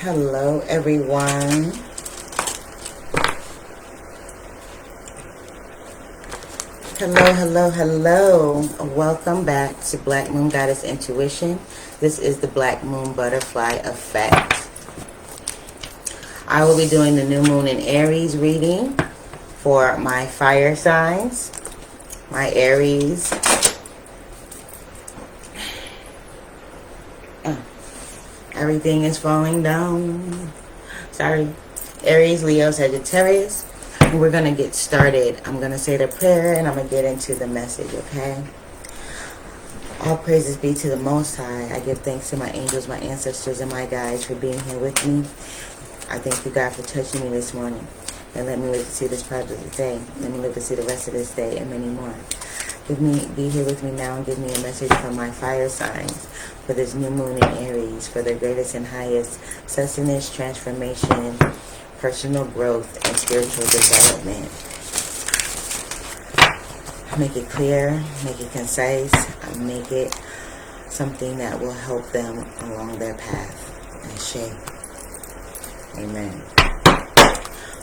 Hello, everyone. Hello. Welcome back to Black Moon Goddess Intuition. This is the BlackMoon Butterfly Effect. I will be doing the new moon in Aries reading for my fire signs, my Aries. Everything is falling down. Sorry. Aries, Leo, Sagittarius. And we're going to get started. I'm going to say the prayer and I'm going to get into the message, okay? All praises be to the Most High. I give thanks to my angels, my ancestors, and my guides for being here with me. I thank you, God, for touching me this morning. And let me live to see this part of the day. Let me live to see the rest of this day and many more. Be here with me now and give me a message from my fire signs for this new moon in Aries, for their greatest and highest sustenance, transformation, personal growth, and spiritual development. Make it clear, make it concise, make it something that will help them along their path. And Shea. Amen.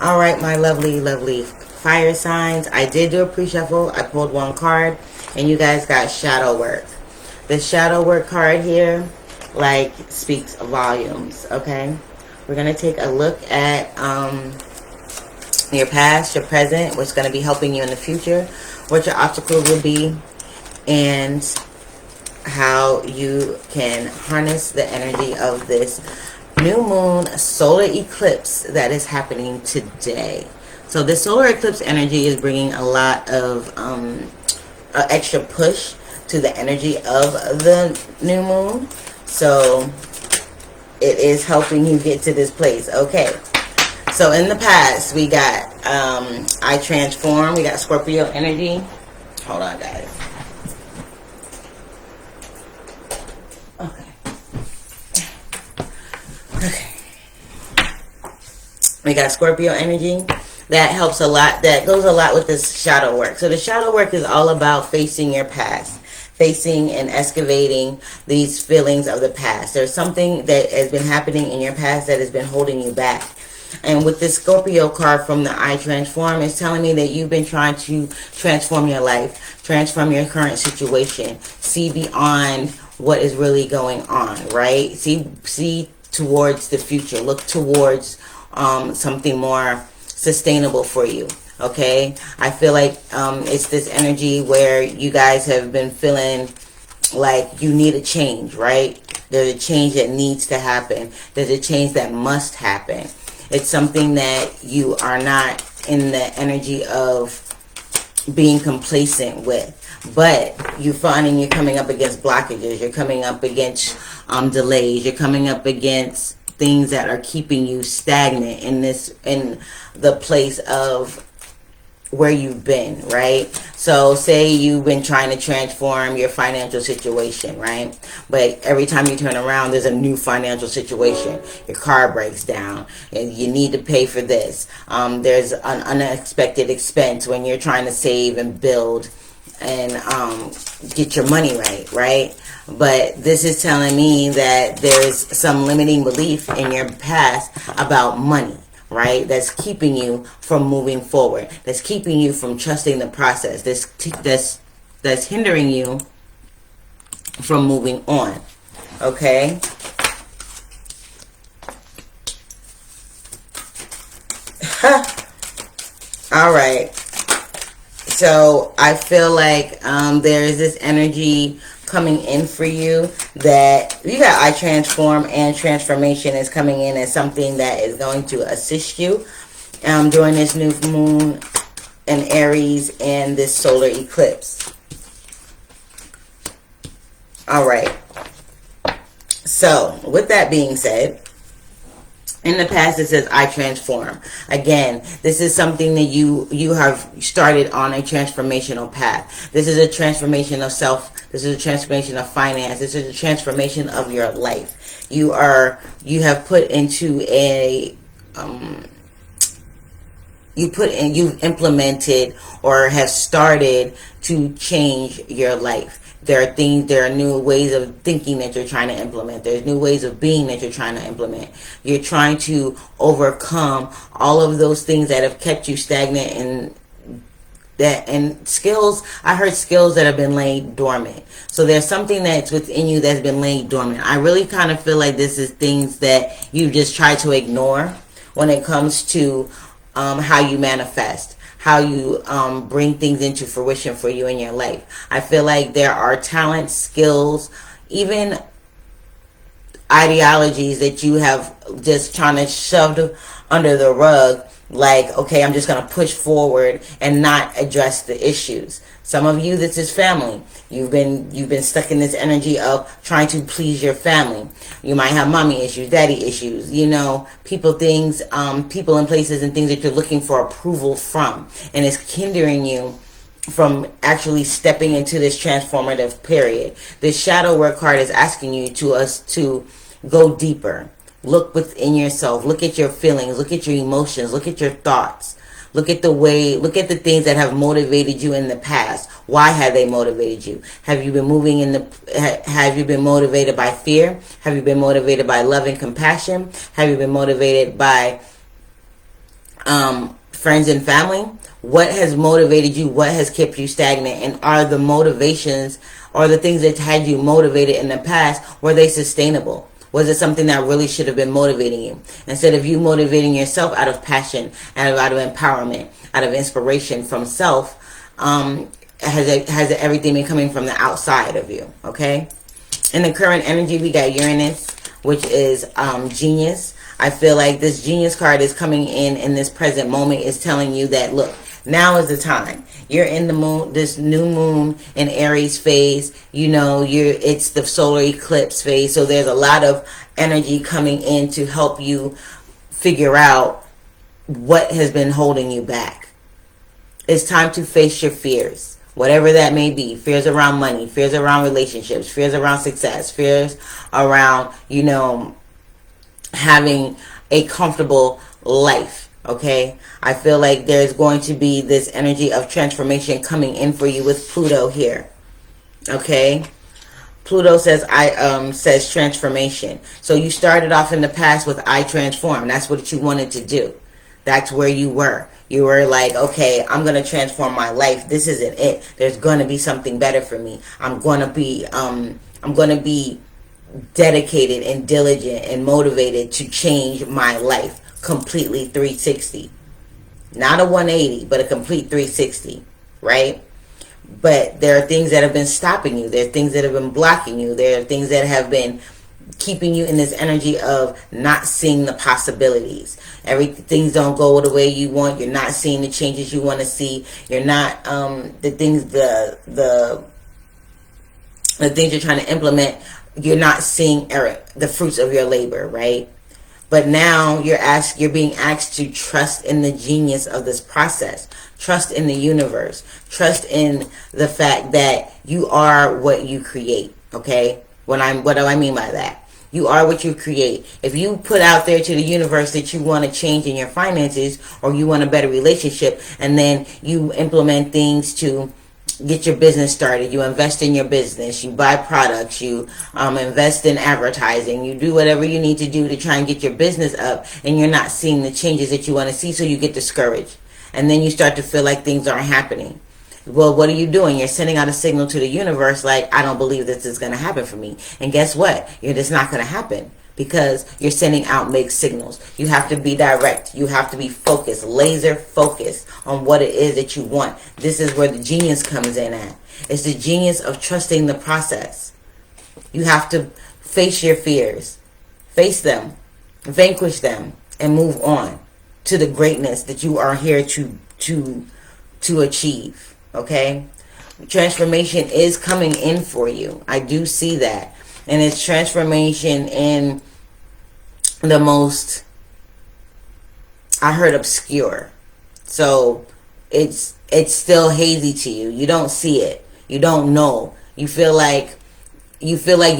All right, my lovely fire signs. I did do a pre-shuffle. I pulled one card, and you guys got shadow work. The shadow work card here, like, speaks volumes, okay? We're going to take a look at your past, your present, what's going to be helping you in the future, what your obstacles will be, and how you can harness the energy of this new moon solar eclipse that is happening today. So the solar eclipse energy is bringing a lot of extra push to the energy of the new moon. So it is helping you get to this place. Okay. So in the past, we got I transform. We got Scorpio energy. Hold on, guys. Okay. We got Scorpio energy. That helps a lot. That goes a lot with this shadow work. So the shadow work is all about facing your past. Facing and excavating these feelings of the past. There's something that has been happening in your past that has been holding you back. And with this Scorpio card from the I Transform, it's telling me that you've been trying to transform your life, transform your current situation, see beyond what is really going on, right? See towards the future. Look towards something more sustainable for you. Okay, I feel like it's this energy where you guys have been feeling like you need a change, right? There's a change that needs to happen. There's a change that must happen. It's something that you are not in the energy of being complacent with. But you're finding you're coming up against blockages. You're coming up against delays. You're coming up against things that are keeping you stagnant in the place of where you've been, right? So say you've been trying to transform your financial situation, right? But every time you turn around, there's a new financial situation. Your car breaks down and you need to pay for this. There's an unexpected expense when you're trying to save and build and get your money right? But this is telling me that there's some limiting belief in your past about money, right? That's keeping you from moving forward. That's keeping you from trusting the process. That's hindering you from moving on. Okay? All right. So I feel like there is this energy coming in for you that you got I Transform, and transformation is coming in as something that is going to assist you during this new moon in Aries and this solar eclipse. All right. So with that being said, in the past, it says, I transform. Again, this is something that you have started on a transformational path. This is a transformation of self. This is a transformation of finance. This is a transformation of your life. You have put into a, you've implemented or have started to change your life. There are new ways of thinking that you're trying to implement. There's new ways of being that you're trying to implement. You're trying to overcome all of those things that have kept you stagnant, and skills. I heard skills that have been laid dormant. So there's something that's within you that's been laid dormant. I really kind of feel like this is things that you just try to ignore when it comes to how you manifest, how you bring things into fruition for you in your life. I feel like there are talents, skills, even ideologies that you have just trying to shove under the rug. Like, okay, I'm just going to push forward and not address the issues. Some of you, this is family. You've been stuck in this energy of trying to please your family. You might have mommy issues, daddy issues, people and places and things that you're looking for approval from. And it's hindering you from actually stepping into this transformative period. This shadow work card is asking you to go deeper. Look within yourself. Look at your feelings. Look at your emotions. Look at your thoughts. Look at the things that have motivated you in the past. Why have they motivated you? Have you been have you been motivated by fear? Have you been motivated by love and compassion? Have you been motivated by friends and family? What has motivated you? What has kept you stagnant? And are the motivations or the things that had you motivated in the past, were they sustainable? Was it something that really should have been motivating you? Instead of you motivating yourself out of passion, out of empowerment, out of inspiration from self, has everything been coming from the outside of you, okay? In the current energy, we got Uranus, which is genius. I feel like this genius card is coming in this present moment, is telling you that, look, now is the time. You're in the moon, this new moon in Aries phase. It's the solar eclipse phase. So there's a lot of energy coming in to help you figure out what has been holding you back. It's time to face your fears, whatever that may be. Fears around money, fears around relationships, fears around success, fears around, having a comfortable life. Okay, I feel like there's going to be this energy of transformation coming in for you with Pluto here. Okay, Pluto says transformation. So you started off in the past with I transform. That's what you wanted to do. That's where you were. You were like, okay, I'm going to transform my life. This isn't it. There's going to be something better for me. I'm going to be dedicated and diligent and motivated to change my life. Completely 360. Not a 180, but a complete 360, right? But there are things that have been stopping you. There are things that have been blocking you. There are things that have been keeping you in this energy of not seeing the possibilities. Things don't go the way you want. You're not seeing the changes you want to see. You're not the things you're trying to implement. You're not seeing the fruits of your labor, right? But now you're being asked to trust in the genius of this process. Trust in the universe. Trust in the fact that you are what you create. Okay? What do I mean by that? You are what you create. If you put out there to the universe that you want to change in your finances, or you want a better relationship, and then you implement things to get your business started, you invest in your business, you buy products, you invest in advertising, you do whatever you need to do to try and get your business up, and you're not seeing the changes that you want to see, so you get discouraged. And then you start to feel like things aren't happening. Well, what are you doing? You're sending out a signal to the universe like, I don't believe this is going to happen for me. And guess what? It's not going to happen. Because you're sending out mixed signals. You have to be direct. You have to be focused, laser focused on what it is that you want. This is where the genius comes in at. It's the genius of trusting the process. You have to face your fears. Face them. Vanquish them. And move on to the greatness that you are here to achieve. Okay? Transformation is coming in for you. I do see that. And it's transformation in the most, I heard, obscure. So it's still hazy to you. You don't see it. You don't know. You feel like you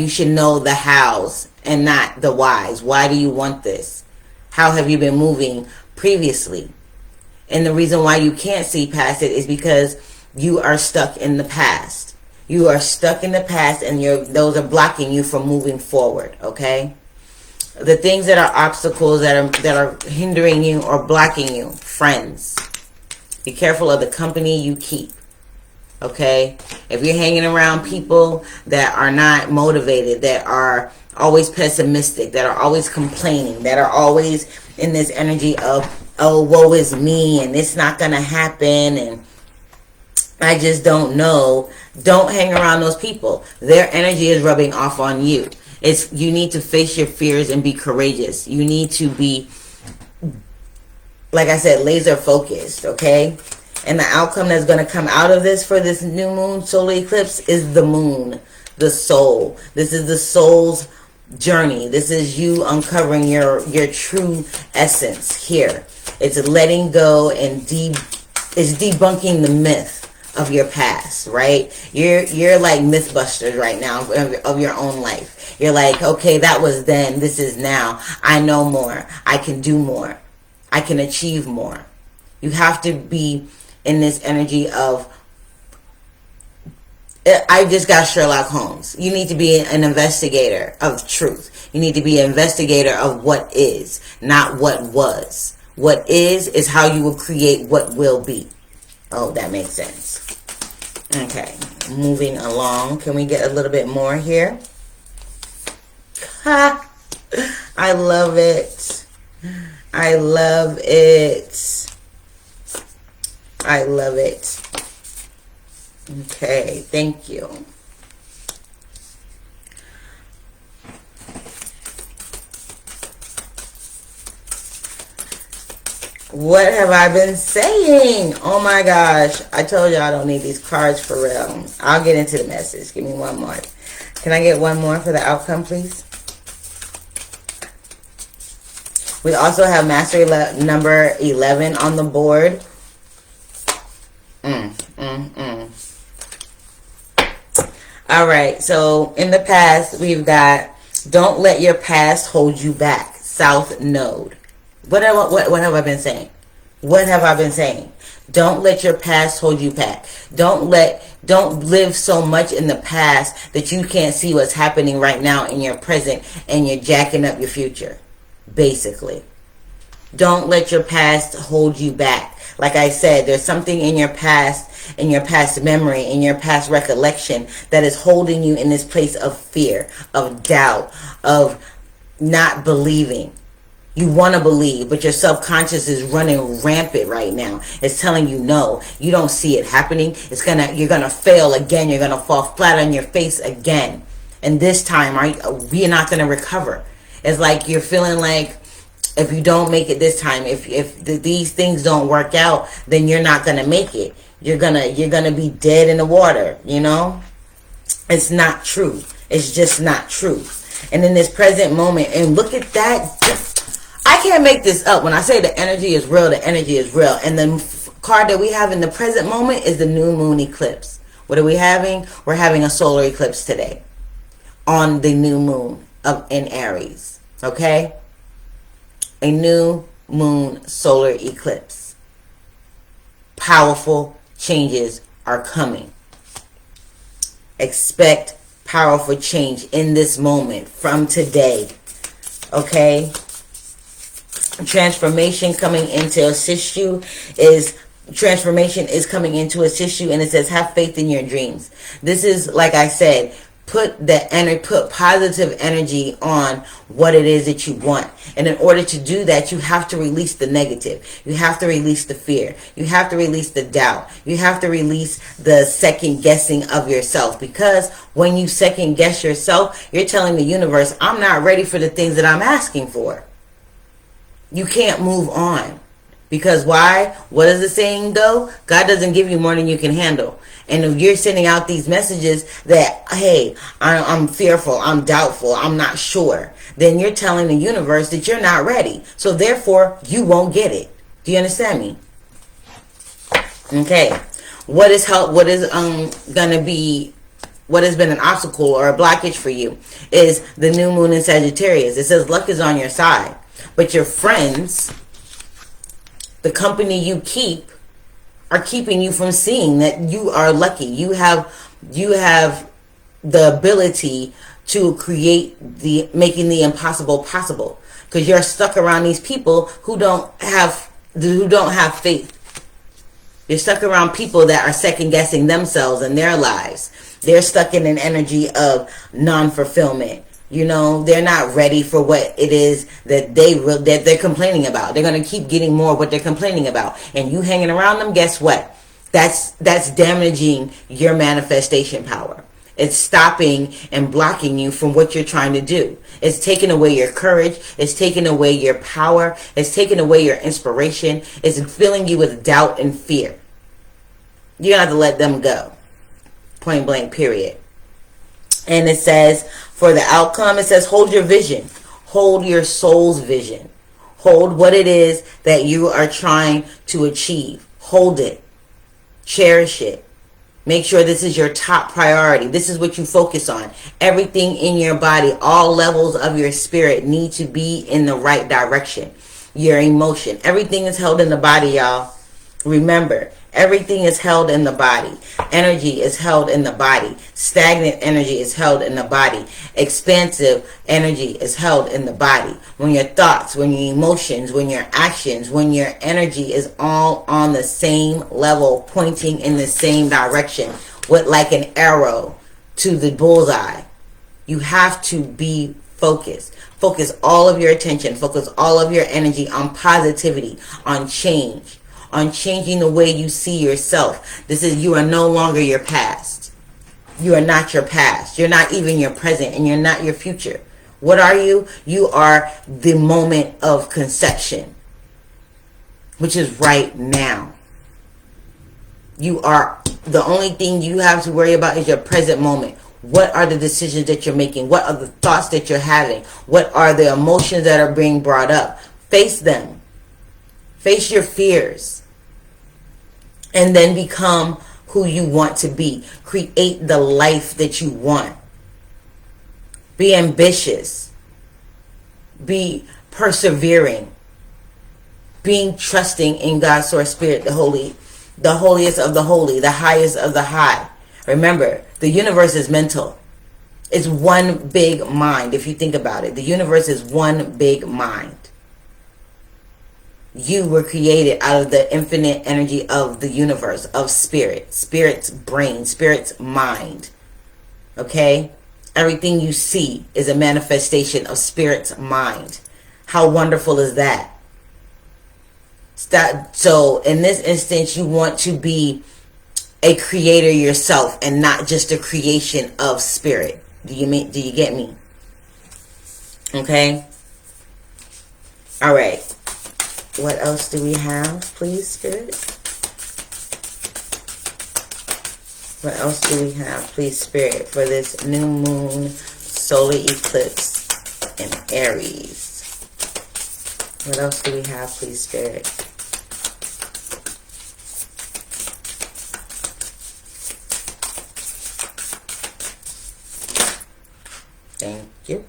should know the hows and not the whys. Why do you want this? How have you been moving previously? And the reason why you can't see past it is because you are stuck in the past. You are stuck in the past, and those are blocking you from moving forward, okay? The things that are obstacles that are hindering you or blocking you, friends. Be careful of the company you keep, okay? If you're hanging around people that are not motivated, that are always pessimistic, that are always complaining, that are always in this energy of, oh, woe is me, and it's not going to happen, and I just don't know. Don't hang around those people. Their energy is rubbing off on you. You need to face your fears and be courageous. You need to be, like I said, laser focused, okay? And the outcome that's going to come out of this for this new moon solar eclipse is the moon, the soul. This is the soul's journey. This is you uncovering your true essence here. It's letting go and it's debunking the myth of your past, right? You're like Mythbusters right now of your own life. You're like, okay, that was then, this is now. I know more. I can do more. I can achieve more. You have to be in this energy of, I just got Sherlock Holmes. You need to be an investigator of truth. You need to be an investigator of what is, not what was. What is how you will create what will be. Oh, that makes sense. Okay, moving along. Can we get a little bit more here? Ha! I love it. I love it. I love it. Okay, thank you. What have I been saying? Oh my gosh. I told you I don't need these cards for real. I'll get into the message. Give me one more. Can I get one more for the outcome, please? We also have mastery number 11 on the board. All right. So in the past, we've got don't let your past hold you back. South Node. What have I been saying? What have I been saying? Don't let your past hold you back. Don't live so much in the past that you can't see what's happening right now in your present and you're jacking up your future. Basically. Don't let your past hold you back. Like I said, there's something in your past memory, in your past recollection that is holding you in this place of fear, of doubt, of not believing. You want to believe, but your subconscious is running rampant right now. It's telling you no. You don't see it happening. You're gonna fail again. You're gonna fall flat on your face again. And this time, you're not gonna recover. It's like you're feeling like if you don't make it this time, if these things don't work out, then you're not gonna make it. You're gonna be dead in the water. You know, it's not true. It's just not true. And in this present moment, and look at that. I can't make this up. When I say the energy is real, the energy is real. And the card that we have in the present moment is the new moon eclipse. What are we having? We're having a solar eclipse today on the new moon in Aries. Okay? A new moon solar eclipse. Powerful changes are coming. Expect powerful change in this moment from today. Okay? Transformation coming in to assist you transformation is coming in to assist you, and it says have faith in your dreams. This is, like I said, put positive energy on what it is that you want. And in order to do that, you have to release the negative. You have to release the fear. You have to release the doubt. You have to release the second guessing of yourself, because when you second guess yourself, you're telling the universe, I'm not ready for the things that I'm asking for. You can't move on. Because why? What does the saying go? God doesn't give you more than you can handle. And if you're sending out these messages that, hey, I'm fearful, I'm doubtful, I'm not sure, then you're telling the universe that you're not ready. So therefore, you won't get it. Do you understand me? Okay. What has been an obstacle or a blockage for you is the new moon in Sagittarius. It says luck is on your side. But your friends, the company you keep, are keeping you from seeing that you are lucky. You have the ability to create making the impossible possible, because you're stuck around these people who don't have faith. You're stuck around people that are second guessing themselves and their lives. They're stuck in an energy of non-fulfillment. They're not ready for what it is that they're complaining about. They're going to keep getting more of what they're complaining about. And you hanging around them, guess what? That's damaging your manifestation power. It's stopping and blocking you from what you're trying to do. It's taking away your courage. It's taking away your power. It's taking away your inspiration. It's filling you with doubt and fear. You have to let them go. Point blank, period. And it says, for the outcome, it says, hold your vision. Hold your soul's vision. Hold what it is that you are trying to achieve. Hold it. Cherish it. Make sure this is your top priority. This is what you focus on. Everything in your body, all levels of your spirit need to be in the right direction. Your emotion. Everything is held in the body, y'all. Remember, everything is held in the body. Energy is held in the body. Stagnant energy is held in the body. Expansive energy is held in the body. When your thoughts, when your emotions, when your actions, when your energy is all on the same level, pointing in the same direction, with like an arrow to the bullseye. You have to be focused. Focus all of your attention. Focus all of your energy on positivity, on change. On changing the way you see yourself. You are no longer your past. You are not your past. You're not even your present, and you're not your future. What are you? You are the moment of conception, which is right now. You are, the only thing you have to worry about is your present moment. What are the decisions that you're making? What are the thoughts that you're having? What are the emotions that are being brought up? Face them. Face your fears. And then become who you want to be. Create the life that you want. Be ambitious. Be persevering. Being trusting in God's source spirit, the holiest of the holy, the highest of the high. Remember, the universe is mental. It's one big mind, if you think about it. The universe is one big mind. You were created out of the infinite energy of the universe, of spirit. Spirit's brain, spirit's mind. Okay? Everything you see is a manifestation of spirit's mind. How wonderful is that? So, in this instance, you want to be a creator yourself and not just a creation of spirit. Do you get me? Okay? All right. What else do we have, please, Spirit? What else do we have, please, Spirit, for this new moon solar eclipse in Aries? What else do we have, please, Spirit? Thank you.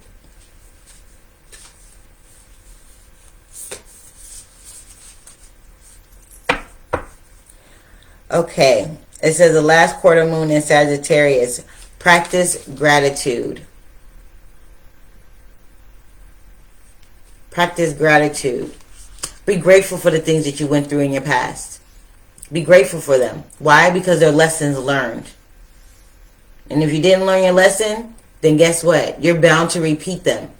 Okay, it says the last quarter moon in Sagittarius. Practice gratitude. Practice gratitude. Be grateful for the things that you went through in your past. Be grateful for them. Why? Because they're lessons learned. And if you didn't learn your lesson, then guess what? You're bound to repeat them,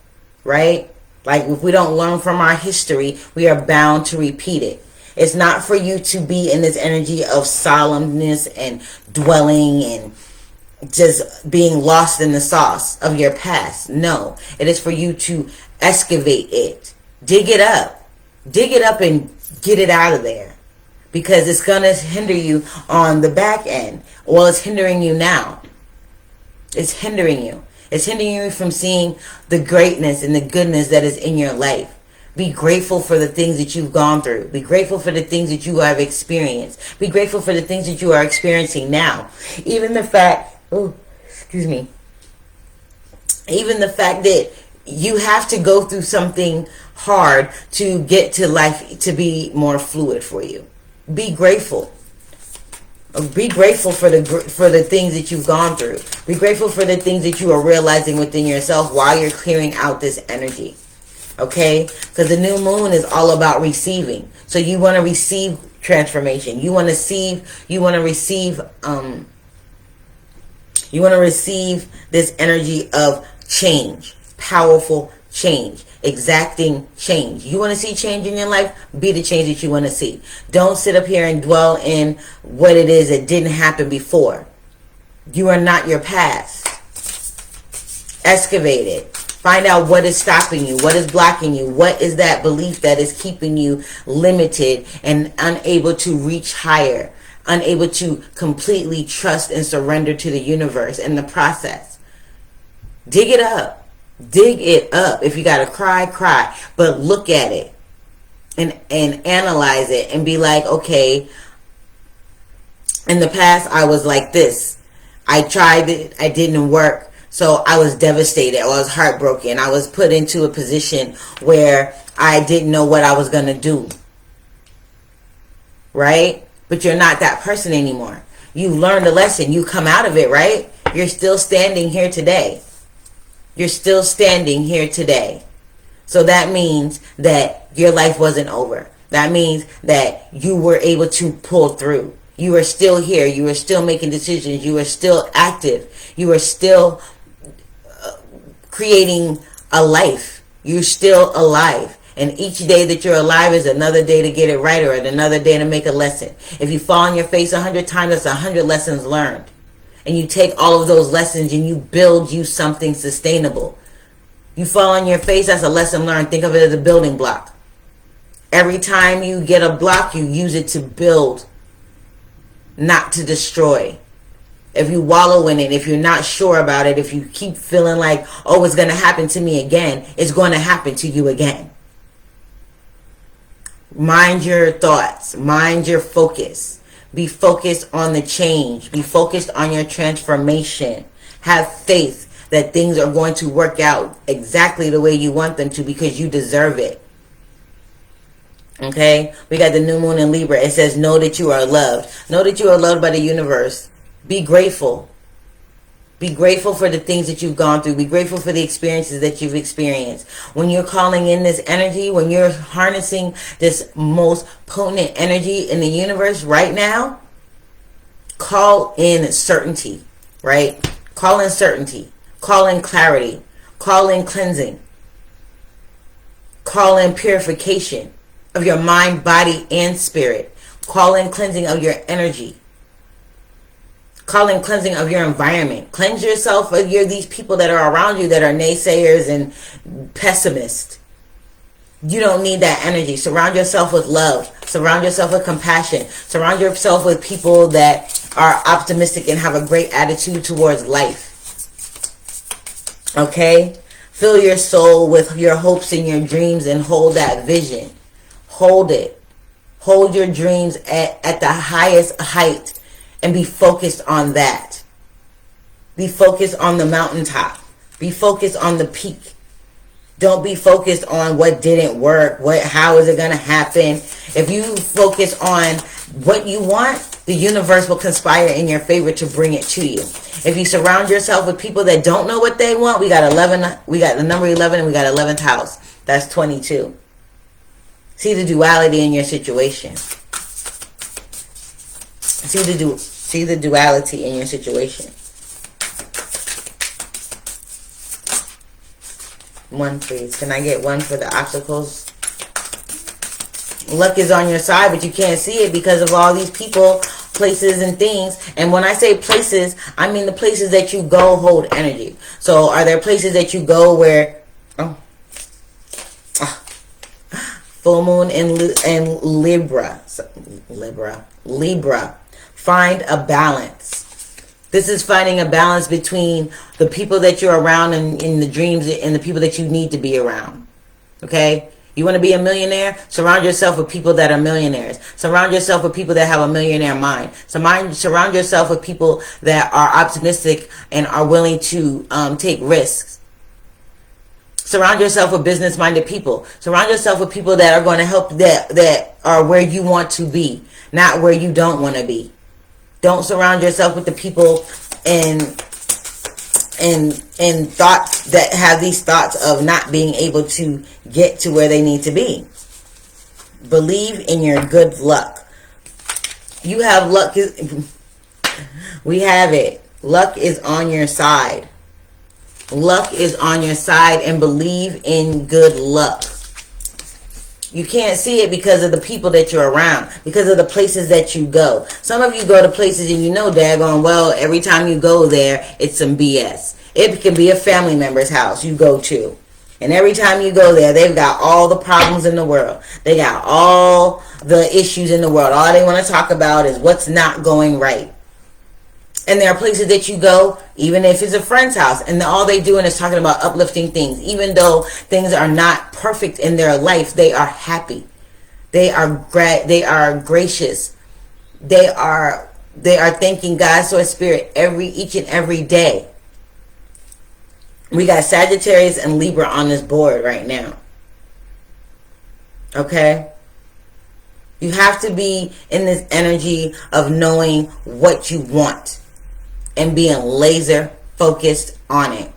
right? Like if we don't learn from our history, we are bound to repeat it. It's not for you to be in this energy of solemnness and dwelling and just being lost in the sauce of your past. No, it is for you to excavate it. Dig it up. Dig it up and get it out of there. Because it's going to hinder you on the back end. Well, it's hindering you now. It's hindering you. It's hindering you from seeing the greatness and the goodness that is in your life. Be grateful for the things that you've gone through. Be grateful for the things that you have experienced. Be grateful for the things that you are experiencing now. Even the fact, even the fact that you have to go through something hard to get to life to be more fluid for you. Be grateful. Be grateful for the things that you've gone through. Be grateful for the things that you are realizing within yourself while you're clearing out this energy. Okay? Because the new moon is all about receiving. So you want to receive transformation. You want to receive this energy of change. Powerful change. Exacting change. You want to see change in your life? Be the change that you want to see. Don't sit up here and dwell in what it is that didn't happen before. You are not your past. Excavate it. Find out what is stopping you, what is blocking you, what is that belief that is keeping you limited and unable to reach higher, unable to completely trust and surrender to the universe in the process. Dig it up. Dig it up. If you got to cry, cry. But look at it and analyze it and be like, okay, in the past I was like this. I tried it. I didn't work. So I was devastated. I was heartbroken. I was put into a position where I didn't know what I was going to do. Right? But you're not that person anymore. You learned a lesson. You come out of it, right? You're still standing here today. You're still standing here today. So that means that your life wasn't over. That means that you were able to pull through. You are still here. You are still making decisions. You are still active. You are still creating a life. You're still alive. And each day that you're alive is another day to get it right or another day to make a lesson. If you fall on your face 100 times, that's 100 lessons learned. And you take all of those lessons and you build you something sustainable. You fall on your face, that's a lesson learned. Think of it as a building block. Every time you get a block, you use it to build, not to destroy. If you wallow in it, if you're not sure about it, if you keep feeling like, oh, it's going to happen to me again, it's going to happen to you again. Mind your thoughts. Mind your focus. Be focused on the change. Be focused on your transformation. Have faith that things are going to work out exactly the way you want them to because you deserve it. Okay? We got the new moon in Libra. It says, know that you are loved. Know that you are loved by the universe. Be grateful. Be grateful for the things that you've gone through. Be grateful for the experiences that you've experienced. When you're calling in this energy, when you're harnessing this most potent energy in the universe right now, call in certainty, right? Call in certainty. Call in clarity. Call in cleansing. Call in purification of your mind, body, and spirit. Call in cleansing of your energy. Call in cleansing of your environment. Cleanse yourself of these people that are around you that are naysayers and pessimists. You don't need that energy. Surround yourself with love. Surround yourself with compassion. Surround yourself with people that are optimistic and have a great attitude towards life. Okay? Fill your soul with your hopes and your dreams and hold that vision. Hold it. Hold your dreams at the highest height. And be focused on that. Be focused on the mountaintop. Be focused on the peak. Don't be focused on what didn't work. How is it going to happen? If you focus on what you want, the universe will conspire in your favor to bring it to you. If you surround yourself with people that don't know what they want, we got 11. We got the number 11 and we got 11th house. That's 22. See the duality in your situation. See the duality in your situation. One, please. Can I get one for the obstacles? Luck is on your side, but you can't see it because of all these people, places, and things. And when I say places, I mean the places that you go hold energy. So are there places that you go where... full moon in Libra. Libra. Find a balance. This is finding a balance between the people that you're around and in the dreams and the people that you need to be around. Okay? You want to be a millionaire? Surround yourself with people that are millionaires. Surround yourself with people that have a millionaire mind. Surround yourself with people that are optimistic and are willing to take risks. Surround yourself with business-minded people. Surround yourself with people that are going to help, that are where you want to be, not where you don't want to be. Don't surround yourself with the people and thoughts that have these thoughts of not being able to get to where they need to be. Believe in your good luck. You have luck. We have it. Luck is on your side. Luck is on your side, and believe in good luck. You can't see it because of the people that you're around, because of the places that you go. Some of you go to places and you know daggone well every time you go there, it's some BS. It can be a family member's house you go to. And every time you go there, they've got all the problems in the world. They got all the issues in the world. All they want to talk about is what's not going right. And there are places that you go, even if it's a friend's house, and all they doing is talking about uplifting things. Even though things are not perfect in their life, they are happy. They are gracious. They are thanking God, Source, Spirit each and every day. We got Sagittarius and Libra on this board right now. Okay? You have to be in this energy of knowing what you want and being laser focused on it.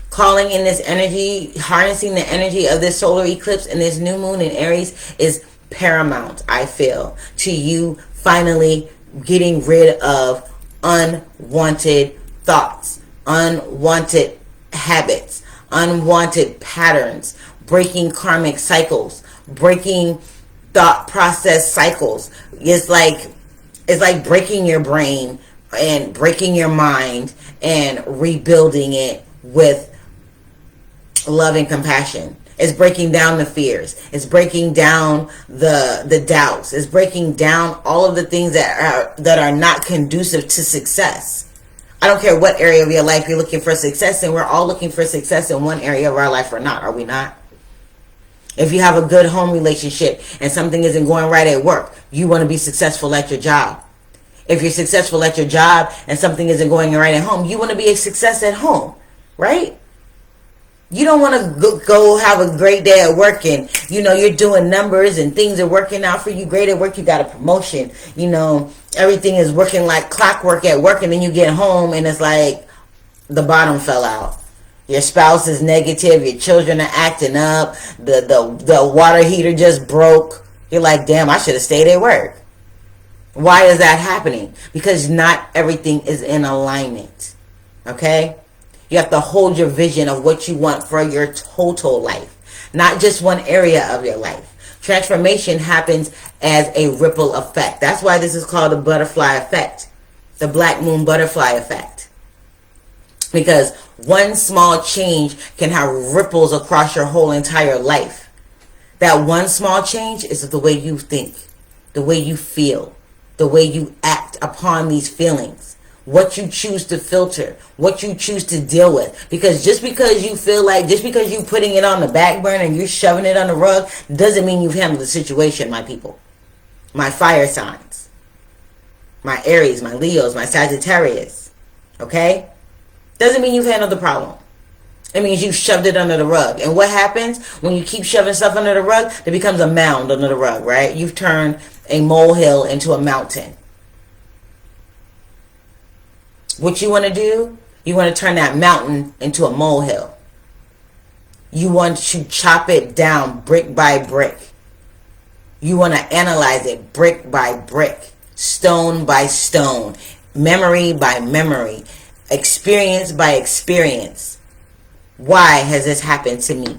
Calling in this energy, harnessing the energy of this solar eclipse and this new moon in Aries is paramount, I feel, to you finally getting rid of unwanted thoughts, unwanted habits, unwanted patterns, breaking karmic cycles, breaking thought process cycles. It's like breaking your brain and breaking your mind and rebuilding it with love and compassion. It's breaking down the fears. It's breaking down the doubts. It's breaking down all of the things that are not conducive to success. I don't care what area of your life you're looking for success in. We're all looking for success in one area of our life or not. Are we not? If you have a good home relationship and something isn't going right at work, you want to be successful at your job. If you're successful at your job and something isn't going right at home, you want to be a success at home, right? You don't want to go have a great day at work and, you're doing numbers and things are working out for you great at work. You got a promotion, everything is working like clockwork at work, and then you get home and it's like the bottom fell out. Your spouse is negative. Your children are acting up. The water heater just broke. You're like, damn, I should have stayed at work. Why is that happening? Because not everything is in alignment. Okay? You have to hold your vision of what you want for your total life, not just one area of your life. Transformation happens as a ripple effect. That's why this is called the butterfly effect, the BlackMoon Butterfly Effect. Because one small change can have ripples across your whole entire life. That one small change is the way you think, the way you feel, the way you act upon these feelings. What you choose to filter, what you choose to deal with. Because just because you feel like, just because you're putting it on the back burner and you're shoving it on the rug, doesn't mean you've handled the situation, my people. My fire signs. My Aries, my Leos, my Sagittarius. Okay? Doesn't mean you've handled the problem. It means you shoved it under the rug. And what happens when you keep shoving stuff under the rug? It becomes a mound under the rug, right? You've turned a molehill into a mountain. What you want to do, you want to turn that mountain into a molehill. You want to chop it down brick by brick. You want to analyze it brick by brick, stone by stone, memory by memory, experience by experience. Why has this happened to me?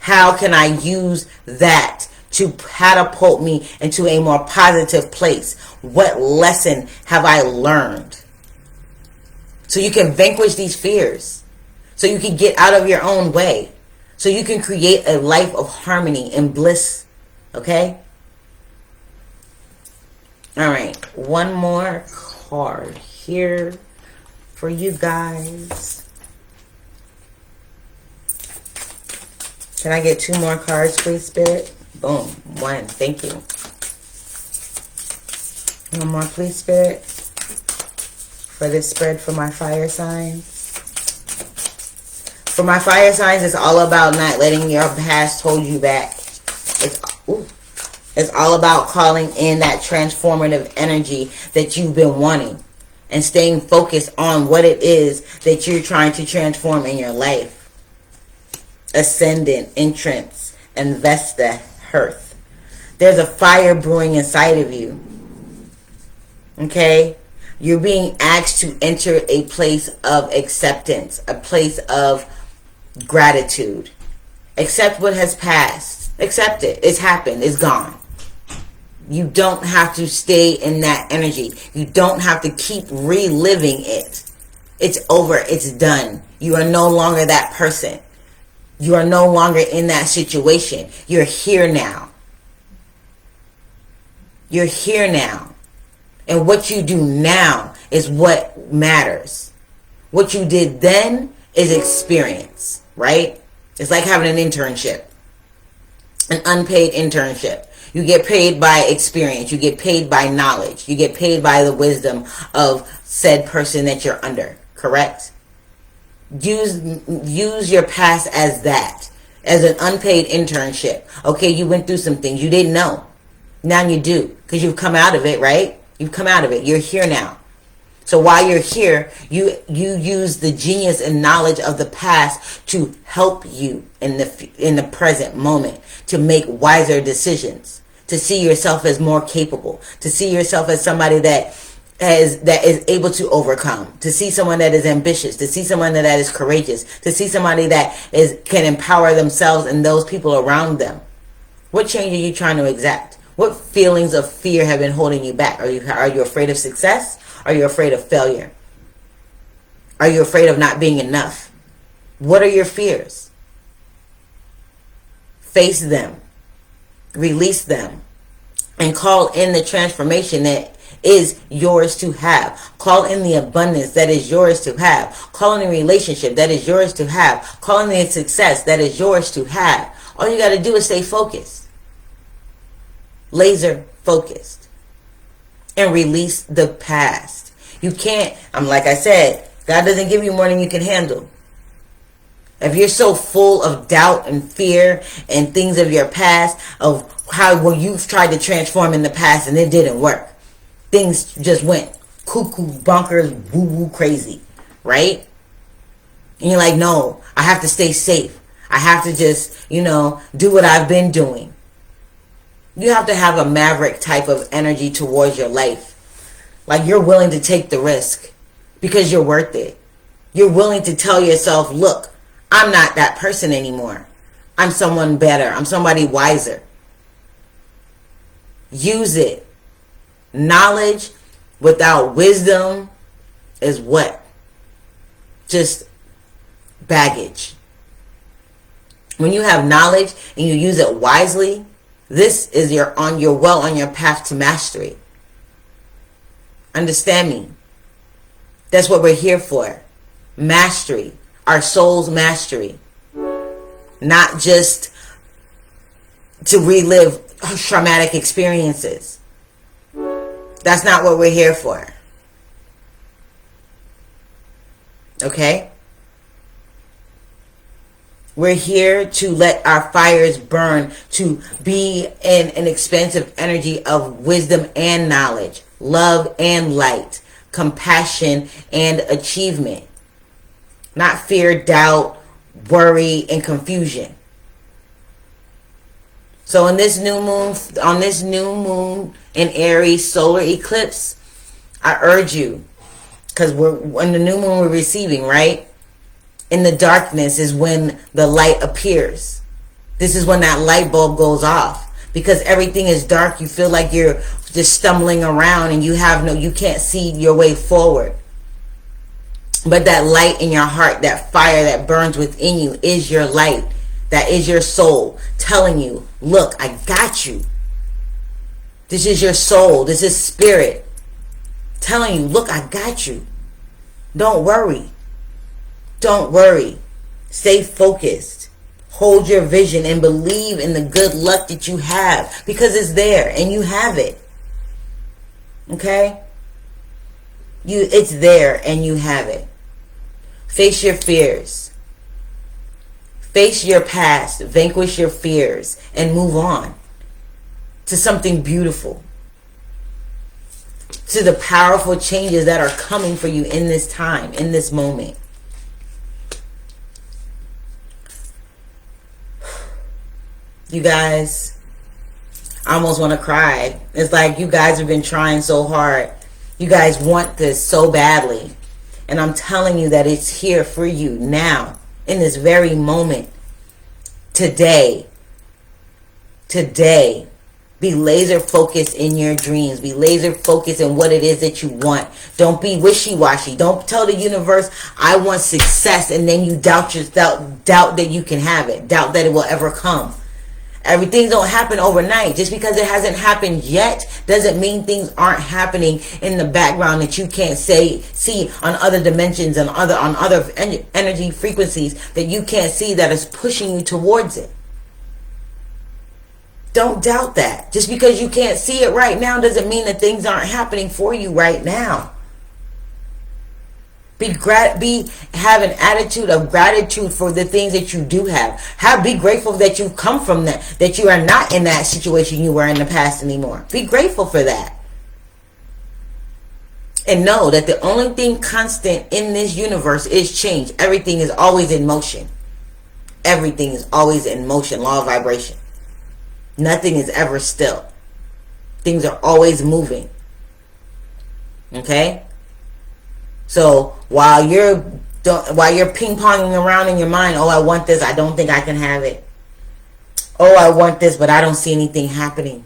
How can I use that to catapult me into a more positive place? What lesson have I learned? So you can vanquish these fears. So you can get out of your own way. So you can create a life of harmony and bliss. Okay? All right. One more card here for you guys. Can I get 2 more cards, please, Spirit? Boom. 1. Thank you. 1 more, please, Spirit. For this spread for my fire signs. For my fire signs, it's all about not letting your past hold you back. It's It's all about calling in that transformative energy that you've been wanting and staying focused on what it is that you're trying to transform in your life. Ascendant, entrance, and Vesta, hearth. There's a fire brewing inside of you. Okay? You're being asked to enter a place of acceptance, a place of gratitude. Accept what has passed. Accept it. It's happened. It's gone. You don't have to stay in that energy. You don't have to keep reliving it. It's over. It's done. You are no longer that person. You are no longer in that situation. You're here now. You're here now. And what you do now is what matters. What you did then is experience, right? It's like having an internship. An unpaid internship. You get paid by experience. You get paid by knowledge. You get paid by the wisdom of said person that you're under. Correct? Use your past as that. As an unpaid internship. Okay, you went through some things you didn't know. Now you do. Because you've come out of it, right? You've come out of it. You're here now. So while you're here, you use the genius and knowledge of the past to help you in the present moment to make wiser decisions, to see yourself as more capable, to see yourself as somebody that is able to overcome, to see someone that is ambitious, to see someone that is courageous, to see somebody that can empower themselves and those people around them. What change are you trying to exact? What feelings of fear have been holding you back? Are you afraid of success? Are you afraid of failure? Are you afraid of not being enough? What are your fears? Face them. Release them. And call in the transformation that is yours to have. Call in the abundance that is yours to have. Call in the relationship that is yours to have. Call in the success that is yours to have. All you got to do is stay focused. Laser focused. And release the past. You can't, like I said, God doesn't give you more than you can handle. If you're so full of doubt and fear and things of your past, of how you've tried to transform in the past and it didn't work. Things just went cuckoo, bonkers, woo-woo crazy, right? And you're like, no, I have to stay safe. I have to just, do what I've been doing. You have to have a maverick type of energy towards your life. Like you're willing to take the risk because you're worth it. You're willing to tell yourself, look, I'm not that person anymore. I'm someone better. I'm somebody wiser. Use it. Knowledge without wisdom is what? Just baggage. When you have knowledge and you use it wisely, this is you're well on your path to mastery. Understand me. That's what we're here for. Mastery. Our soul's mastery. Not just to relive traumatic experiences. That's not what we're here for. Okay? We're here to let our fires burn, to be in an expansive energy of wisdom and knowledge, love and light, compassion and achievement. Not fear, doubt, worry, and confusion. So on this new moon in Aries solar eclipse, I urge you, because when the new moon we're receiving, right? In the darkness is when the light appears. This is when that light bulb goes off. Because everything is dark, you feel like you're just stumbling around and you can't see your way forward. But that light in your heart, that fire that burns within you is your light. That is your soul telling you, look, I got you. This is your soul. This is spirit telling you, look, I got you. Don't worry. Don't worry. Stay focused. Hold your vision and believe in the good luck that you have, because it's there and you have it. Okay? It's there and you have it. Face your fears. Face your past. Vanquish your fears and move on. to something beautiful, to the powerful changes that are coming for you in this time, in this moment. You guys, I almost want to cry. It's like you guys have been trying so hard. You guys want this so badly. And I'm telling you that it's here for you now, in this very moment. Today. Be laser focused in your dreams. Be laser focused in what it is that you want. Don't be wishy-washy. Don't tell the universe, I want success, and then you doubt that you can have it. Doubt that it will ever come. Everything don't happen overnight. Just because it hasn't happened yet doesn't mean things aren't happening in the background that you can't see on other dimensions and on other energy frequencies that you can't see, that is pushing you towards it. Don't doubt that. Just because you can't see it right now doesn't mean that things aren't happening for you right now. Have an attitude of gratitude for the things that you do have. Be grateful that you come from that you are not in that situation you were in the past anymore. Be grateful for that. And know that the only thing constant in this universe is change. Everything is always in motion. Everything is always in motion. Law of vibration. Nothing is ever still. Things are always moving. Okay? So while you're ping-ponging around in your mind, oh, I want this, I don't think I can have it. Oh, I want this, but I don't see anything happening.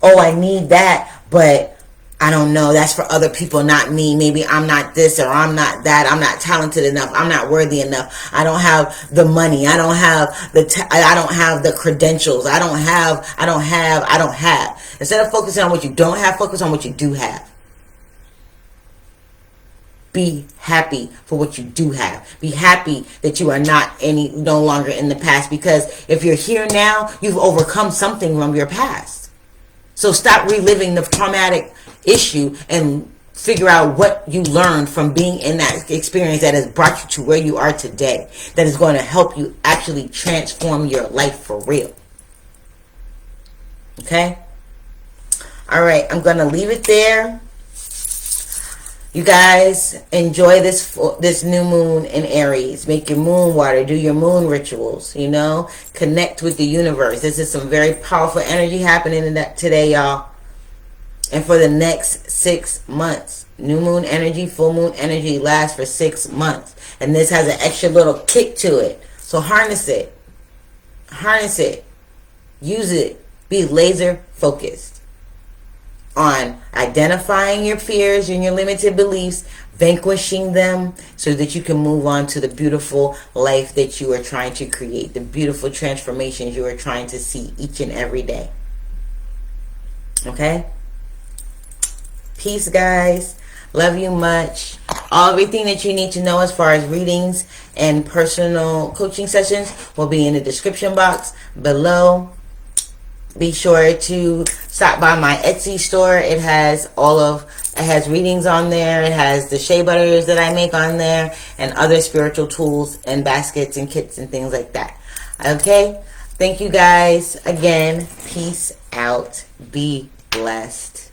Oh, I need that, but I don't know. That's for other people, not me. Maybe I'm not this or I'm not that. I'm not talented enough. I'm not worthy enough. I don't have the money. I don't have the credentials. I don't have. Instead of focusing on what you don't have, focus on what you do have. Be happy for what you do have. Be happy that you are no longer in the past, because if you're here now, you've overcome something from your past. So stop reliving the traumatic issue and figure out what you learned from being in that experience that has brought you to where you are today, that is going to help you actually transform your life for real. Okay? All right, I'm going to leave it there. You guys, enjoy this new moon in Aries. Make your moon water. Do your moon rituals, Connect with the universe. This is some very powerful energy happening today, y'all. And for the next 6 months. New moon energy, full moon energy lasts for 6 months. And this has an extra little kick to it. So harness it. Harness it. Use it. Be laser focused on identifying your fears and your limited beliefs, vanquishing them so that you can move on to the beautiful life that you are trying to create, the beautiful transformations you are trying to see each and every day. Okay? Peace, guys. Love you much. Everything that you need to know as far as readings and personal coaching sessions will be in the description box below. Be sure to stop by my Etsy store. It has readings on there. It has the shea butters that I make on there, and other spiritual tools and baskets and kits and things like that. Okay? Thank you guys again. Peace out. Be blessed.